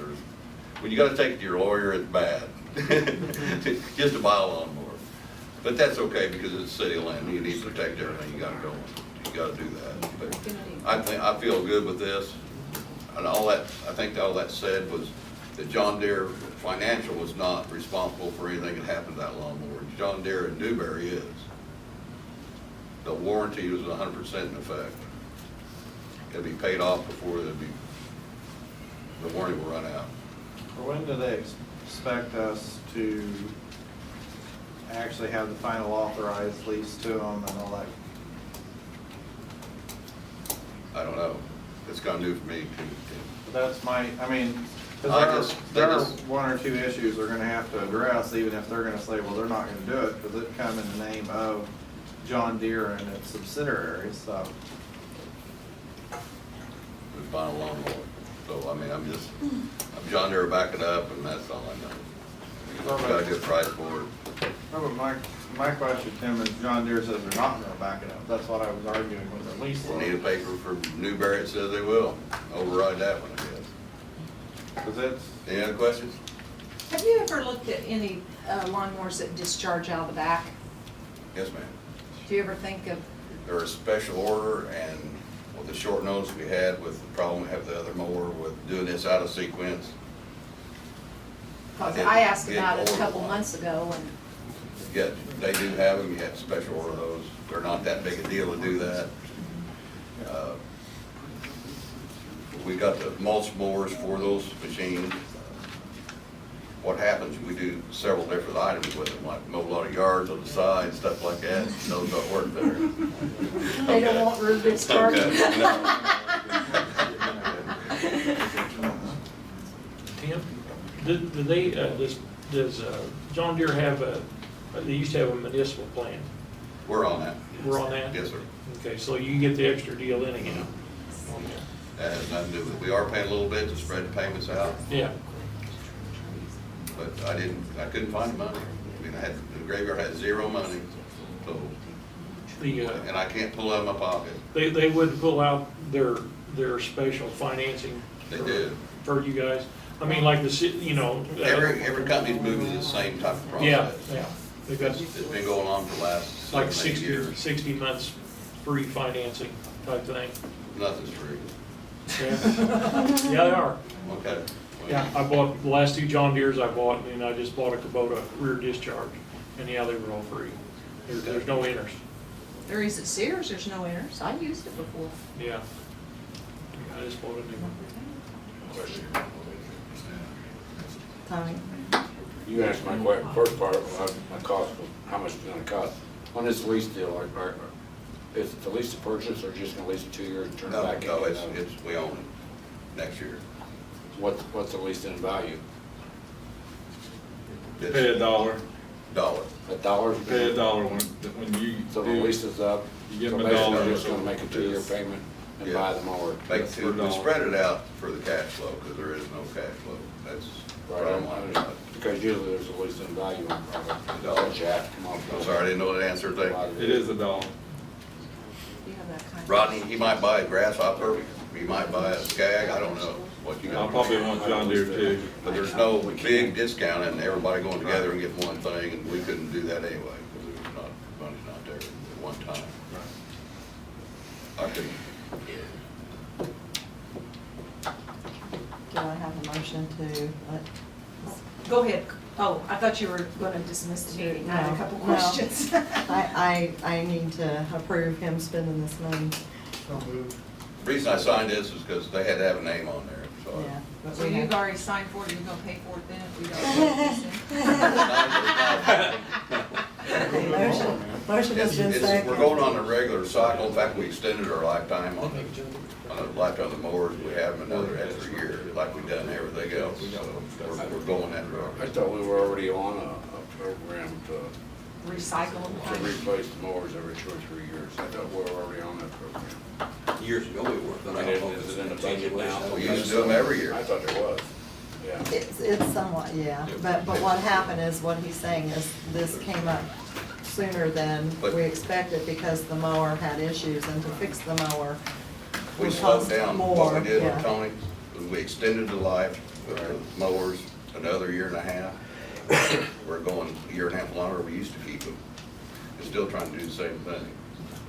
when you gotta take it to your lawyer, it's bad. Just to buy a lawnmower. But that's okay because it's city land. You need to protect everything you got going. You gotta do that. But I feel good with this. And all that, I think all that said was that John Deere Financial was not responsible for anything that happened to that lawnmower. John Deere in Newberry is. The warranty was 100% in effect. It'll be paid off before the warranty will run out. When do they expect us to actually have the final authorized lease to them and all that? I don't know. It's gonna do for me too. That's my, I mean, I because just- there they are just- one or two issues they're gonna have to address, even if they're gonna say, well, they're not gonna do it, because it come in the name of John Deere and its subsidiaries, so. It's buying a lawnmower. So, I mean, I'm John Deere backing up, and that's all I know. Got a good price for it. No, but my question, Tim, is John Deere says they're not gonna back it up. That's what I was arguing with their lease. We'll need a paper for Newberry that says they will. Override that one, I guess. Cause it's, Any other questions? Have you ever looked at any lawnmowers that discharge out of the back? Yes, ma'am. Do you ever think of, They're a special order, and with the short notice we had with the problem we have the other mower with doing this out of sequence. because didn't I asked get about it a ordered couple one. months ago, and Yeah, they do have them, you have to special order those. They're not that big a deal to do that. We got the mulch mowers for those machines. What happens, we do several different items with them, like mow a lot of yards on the side, stuff like that. Those don't work better. they don't want root discharging. Okay, no. Tim, do they, does John Deere have they used to have a municipal plant? We're on that. We're on that? Yes, sir. Okay, so you get the extra deal in again? That has nothing to do with it. We are paying a little bit to spread the payments out, Yeah. but I couldn't find the money. I mean, the graveyard had zero money, so, The, and I can't pull out of my pocket. they would pull out their special financing They do. for you guys? I mean, like the, you know. Every company's moving the same type of Yeah, process. yeah. They've got It's been going on for the last like 7, 8 years. 60 months free financing type thing. Nothing's free. Yeah, yeah, they are. Okay. Yeah, I bought, the last 2 John Deeres I bought, and I just bought a Kubota rear discharge, and yeah, they were all free. There's no inners. There is at Sears, there's no inners. I used it before. Yeah. I just bought a new one. Tony? You asked my first part, my cost, how much it's gonna cost. On this lease deal, is it the lease to purchase or just gonna lease it 2 years and turn it No, back? no, into- we own it next year. What's the lease in value? It's Pay $1. $1. $1? Pay $1 when you So the do. lease is up, You give so them $1. basically you're just gonna make a 2-year payment and Yeah. buy the mower. Make That's two, for we $1. spread it out for the cash flow, because there is no cash flow. That's the Right, bottom line. because usually there's a lease in value on product. $1. You have to come up I'm with. sorry, I didn't know the answer. Thank you. It is $1. Do you have that kind of? Rodney, he might buy a grasshopper, he might buy a skag, I don't know what you I'll got. probably want John Deere too. But there's no big discount and everybody going together and get one thing, and we couldn't do that anyway, because there's not, money's not there at one time. I couldn't. Do I have a motion to let? Go ahead. Oh, I thought you were gonna dismiss the meeting. I had a couple No. questions. I need to approve him spending this money, The reason I signed this is because they had to have a name on there, so. yeah. but So we you've have- already signed for it, you're gonna pay for it then if we don't? Motion has been seconded. We're going on a regular cycle. In fact, we extended our lifetime on the lifetime of the mowers. We have them another extra year, like we've done everything else. So we're going that I route. thought we were already on a program to Recycle them. replace the mowers every 2 or 3 years. I thought we were already on that program. Years ago we were, but I don't know if Is it's it in the gonna budget change now? now. We used to do them every year. I thought there was, yeah. It's somewhat, yeah, but what happened is, what he's saying is, this came up sooner than we expected because the mower had issues, and to fix the mower We would slowed cost down. more. What we did yeah. with Tony, was we extended the life of the mowers another 1.5 years. We're going 1.5 years longer. We used to keep them. We're still trying to do the same thing.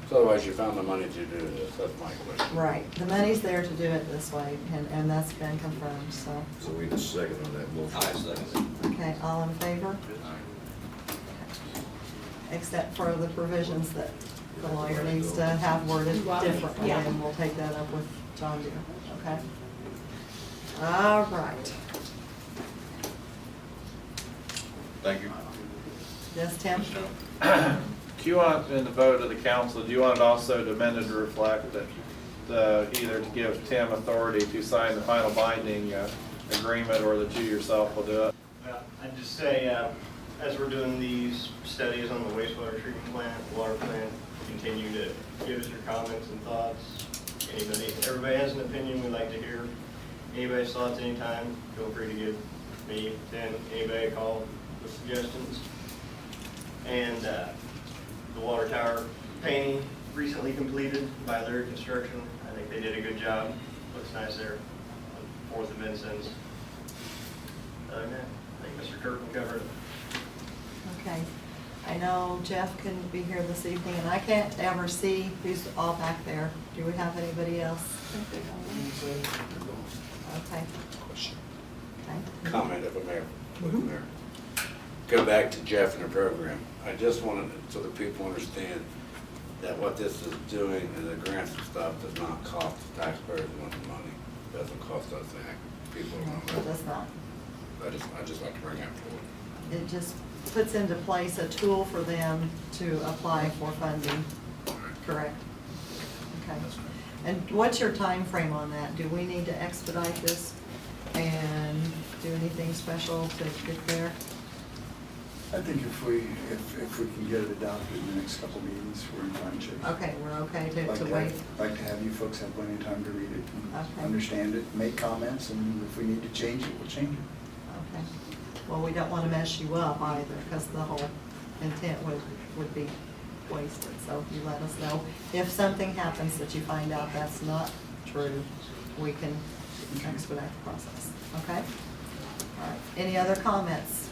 So otherwise you found the money to do this, that's my question. Right, the money's there to do it this way, and that's been confirmed, so. So we need a second on that motion. I second. Okay, all in favor? Except for the provisions that the lawyer needs to have worded differently, Yeah. and we'll take that up with John Deere, okay? All right. Thank you. Yes, Tim? do you want in the vote of the council, do you want it also to amend to reflect that, either to give Tim authority to sign the final binding agreement, or that you yourself will do it? I'd just say, as we're doing these studies on the wastewater treatment plant, water plant, continue to give us your comments and thoughts. Everybody has an opinion, we'd like to hear anybody's thoughts anytime, feel free to give me, Tim, anybody a call with suggestions. And the water tower painting recently completed by their construction. I think they did a good job. Looks nice there on 4th and Vincent's. Other than that, I think Mr. Kirkland covered it. Okay. I know Jeff couldn't be here this evening, and I can't ever see who's all back there. Do we have anybody else? Okay. Question. Okay. Comment if I may, Madam Mayor. Go back to Jeff and the program. I just wanted, so that people understand that what this is doing and the grants and stuff does not cost the taxpayers much money. It doesn't cost us anything. People don't It know. does not. I just like to bring that forward. It just puts into place a tool for them to apply for funding, correct? Okay. And what's your time frame on that? Do we need to expedite this and do anything special to get there? I think if we can get it adopted in the next couple meetings, we're in fine shape. Okay, we're okay Like to wait? Like to have you folks have plenty of time to read it, and Okay. understand it, make comments, and if we need to change it, we'll change it. Okay. Well, we don't want to mess you up either, because the whole intent would be wasted. So you let us know. If something happens that you find out that's not true, we can expedite the process, okay? All right, any other comments?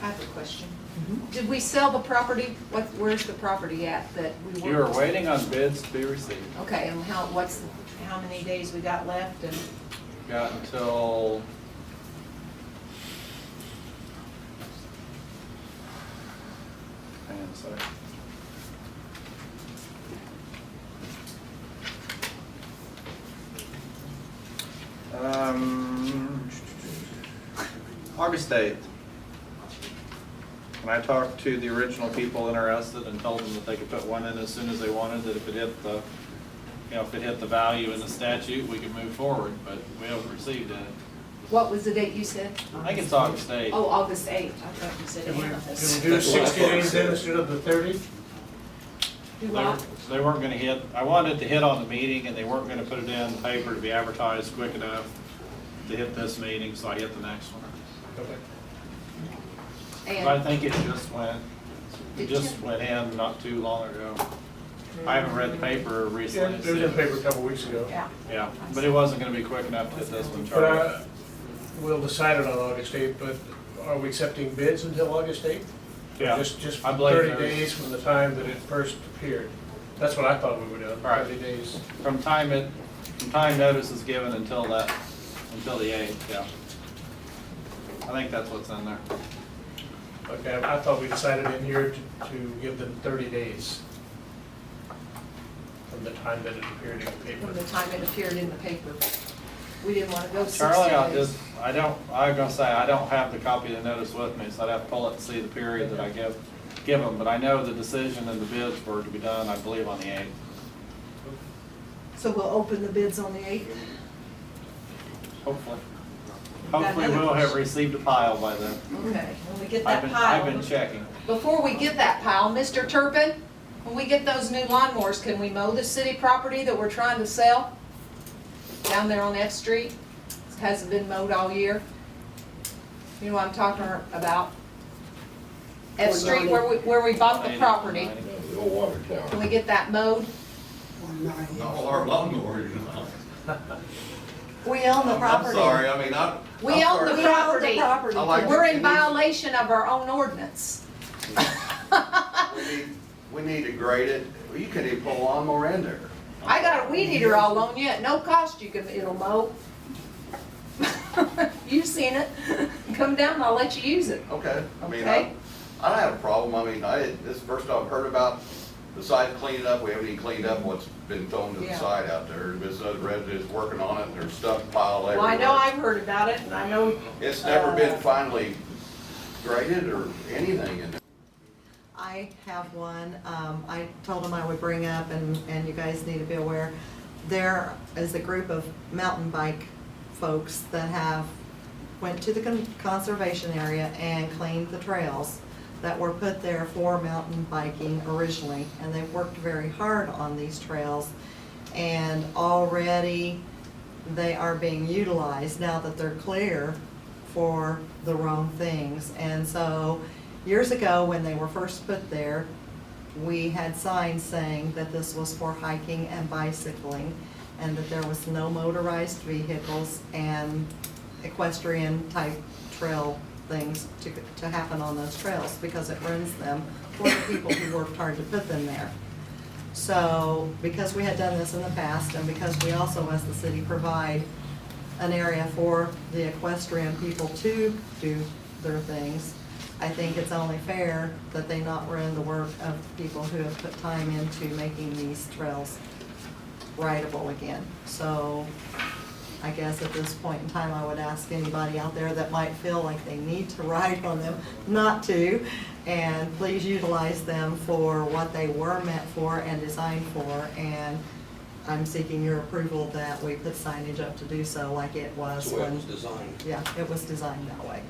I have a question. Mhm. Did we sell the property? Where's the property at that we were? You are waiting on bids to be received. Okay, and how many days we got left and? Got until hang on a second. August 8th. When I talked to the original people interested and told them that they could put one in as soon as they wanted, that if it hit the, if it hit the value in the statute, we could move forward, but we haven't received any. What was the date you said? I think it's August 8th. Oh, August 8th. I thought you said Can we Amethyst. do 60 days then instead of the 30? Do what? They weren't gonna hit, I wanted it to hit on the meeting, and they weren't gonna put it in the paper to be advertised quick enough to hit this meeting, so I hit the next one. Okay. But I And think it just went in not too long ago. I haven't read the paper Yeah, recently. it was in the paper a couple weeks ago. yeah, Yeah, but it wasn't gonna be quick enough to hit this one, But Charlie. we'll decide it on August 8th, but are we accepting bids until August 8th? Yeah, Just I believe 30 there's- days from the time that it first appeared? That's what I thought we were doing, Right. 30 days. From time notice is given until the 8th, yeah. I think that's what's in there. Okay, I thought we decided in here to give them 30 days from the time that it appeared in the paper. from the time it appeared in the paper. We didn't want to go 60 Charlie, I days. was gonna say, I don't have the copy of the notice with me, so I'd have to pull it and see the period that I give them, but I know the decision and the bids were to be done, I believe, on the 8th. So we'll open the bids on the 8th? Hopefully. Got Hopefully another we'll have question. received a pile by then. Okay, when we get I've that pile. been checking. Before we get that pile, Mr. Turpin, when we get those new lawnmowers, can we mow the city property that we're trying to sell? Down there on F Street? It hasn't been mowed all year. You know what I'm talking about? F Street, where we bought the property. The old water tower. Can we get that mowed? All our lawnmowers, you know. We own the I'm property. sorry, I mean, We own the property. property. I like We're it. in violation of our own ordinance. We need to grade it. You can even put a lawnmower in there. I got a weed eater all on you at no cost, it'll mow. You've seen it. Come down and I'll let you use it. Okay, I mean, Okay. I don't have a problem. I mean, this is the first I've heard about the site cleaning up. We haven't even cleaned up what's been thrown to the Yeah. side out there. There's other residents working on it, and there's stuff piled Well, everywhere. I know I've heard about it and I know. It's never been finally graded or anything in there. I have one, I told them I would bring up, and you guys need to be aware, there is a group of mountain bike folks that went to the conservation area and cleaned the trails that were put there for mountain biking originally, and they've worked very hard on these trails, and already they are being utilized now that they're clear for the wrong things. And so, years ago, when they were first put there, we had signs saying that this was for hiking and bicycling, and that there was no motorized vehicles and equestrian type trail things to happen on those trails, because it ruins them for the people who worked hard to put them there. So, because we had done this in the past, and because we also, as the city, provide an area for the equestrian people to do their things, I think it's only fair that they not ruin the work of people who have put time into making these trails rideable again. So, I guess at this point in time, I would ask anybody out there that might feel like they need to ride on them not to, and please utilize them for what they were meant for and designed for. And I'm seeking your approval that we put signage up to do so, like it was That's the way it when. was designed. Yeah, it was designed that way.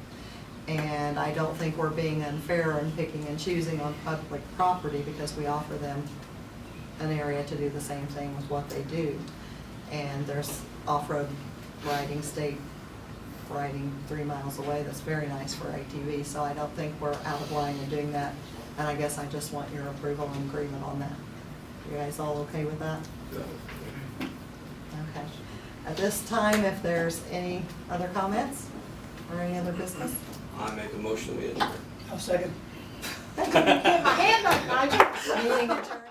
And I don't think we're being unfair and picking and choosing on public property, because we offer them an area to do the same thing with what they do. And there's off-road riding, state riding 3 miles away that's very nice for ATV, so I don't think we're out of line in doing that. And I guess I just want your approval and agreement on that. You guys all okay with that? Okay. At this time, if there's any other comments or any other business? I make a motion we adjourn. I'll second. Get my hand up, Nigel. Meeting adjourned.